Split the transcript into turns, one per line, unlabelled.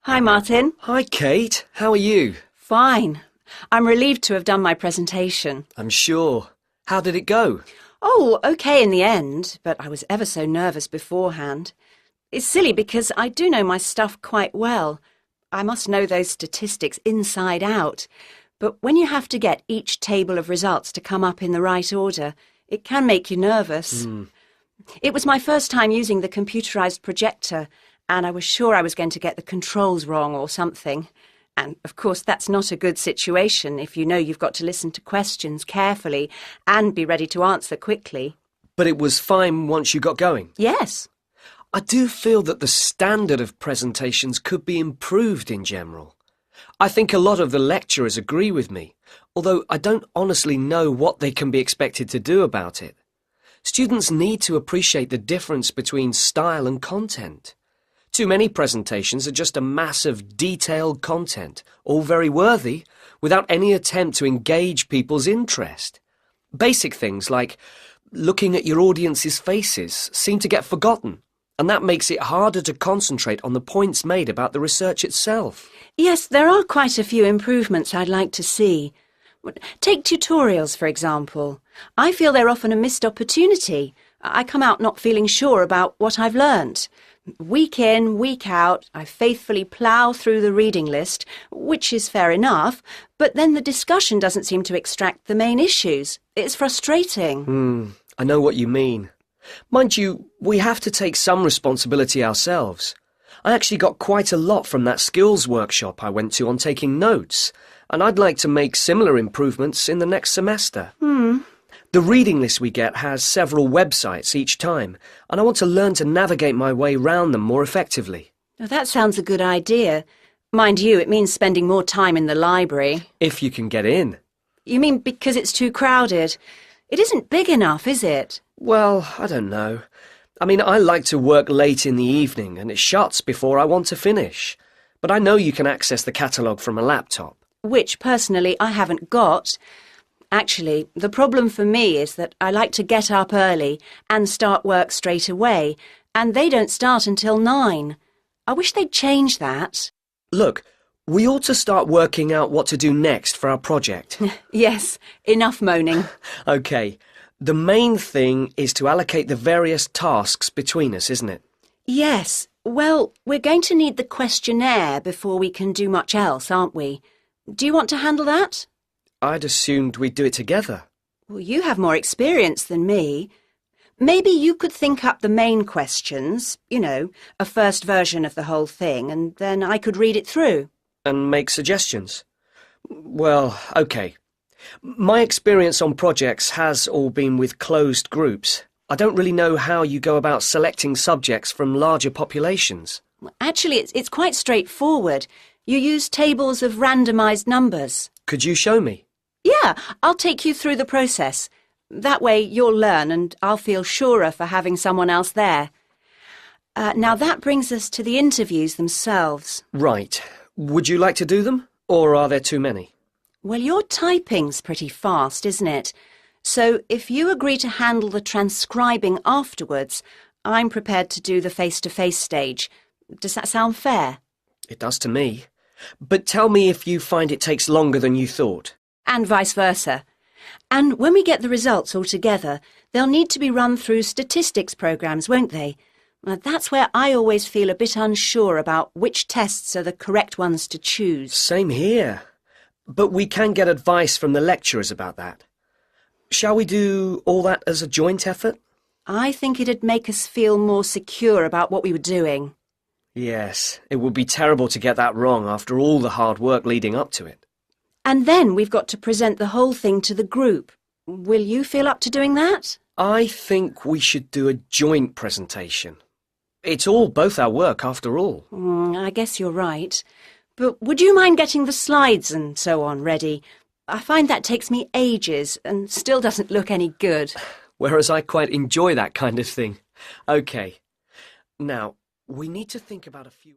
Hi, Martin.
Hi, Kate. How are you?
Fine. I'm relieved to have done my presentation.
I'm sure. How did it go?
Oh, okay in the end, but I was ever so nervous beforehand. It's silly because I do know my stuff quite well. I must know those statistics inside out. But when you have to get each table of results to come up in the right order, it can make you nervous. It was my first time using the computerized projector, and I was sure I was going to get the controls wrong or something. And, of course, that's not a good situation if you know you've got to listen to questions carefully and be ready to answer quickly.
But it was fine once you got going.
Yes.
I do feel that the standard of presentations could be improved in general. I think a lot of the lecturers agree with me, although I don't honestly know what they can be expected to do about it. Students need to appreciate the difference between style and content. Too many presentations are just a mass of detailed content, all very worthy, without any attempt to engage people's interest. Basic things like looking at your audience's faces seem to get forgotten, and that makes it harder to concentrate on the points made about the research itself.
Yes, there are quite a few improvements I'd like to see. Take tutorials, for example. I feel they're often a missed opportunity. I come out not feeling sure about what I've learnt. Week in, week out, I faithfully plough through the reading list, which is fair enough, but then the discussion doesn't seem to extract the main issues. It's frustrating.
I know what you mean. Mind you, we have to take some responsibility ourselves. I actually got quite a lot from that skills workshop I went to on taking notes, and I'd like to make similar improvements in the next semester. The reading list we get has several websites each time, and I want to learn to navigate my way round them more effectively.
Now, that sounds a good idea. Mind you, it means spending more time in the library.
If you can get in.
You mean because it's too crowded? It isn't big enough, is it?
Well, I don't know. I mean, I like to work late in the evening, and it shuts before I want to finish. But I know you can access the catalogue from a laptop.
Which, personally, I haven't got. Actually, the problem for me is that I like to get up early and start work straight away, and they don't start until 9. I wish they'd change that.
Look, we ought to start working out what to do next for our project.
Yes, enough moaning.
OK, the main thing is to allocate the various tasks between us, isn't it?
Yes, well, we're going to need the questionnaire before we can do much else, aren't we? Do you want to handle that?
I'd assumed we'd do it together.
Well, you have more experience than me. Maybe you could think up the main questions, you know, a first version of the whole thing, and then I could read it through.
And make suggestions? Well, OK. My experience on projects has all been with closed groups. I don't really know how you go about selecting subjects from larger populations.
Actually, it's quite straightforward. You use tables of randomised numbers.
Could you show me?
Yeah, I'll take you through the process. That way you'll learn and I'll feel surer for having someone else there. Now that brings us to the interviews themselves.
Right. Would you like to do them? Or are there too many?
Well, your typing's pretty fast, isn't it? So if you agree to handle the transcribing afterwards, I'm prepared to do the face-to-face stage. Does that sound fair?
It does to me. But tell me if you find it takes longer than you thought.
And vice versa. And when we get the results all together, they'll need to be run through statistics programs, won't they? That's where I always feel a bit unsure about which tests are the correct ones to choose.
Same here. But we can get advice from the lecturers about that. Shall we do all that as a joint effort?
I think it'd make us feel more secure about what we were doing.
Yes, it would be terrible to get that wrong after all the hard work leading up to it.
And then we've got to present the whole thing to the group. Will you feel up to doing that?
I think we should do a joint presentation. It's all both our work, after all.
I guess you're right. But would you mind getting the slides and so on ready? I find that takes me ages and still doesn't look any good.
Whereas I quite enjoy that kind of thing. OK. Now, we need to think about a few...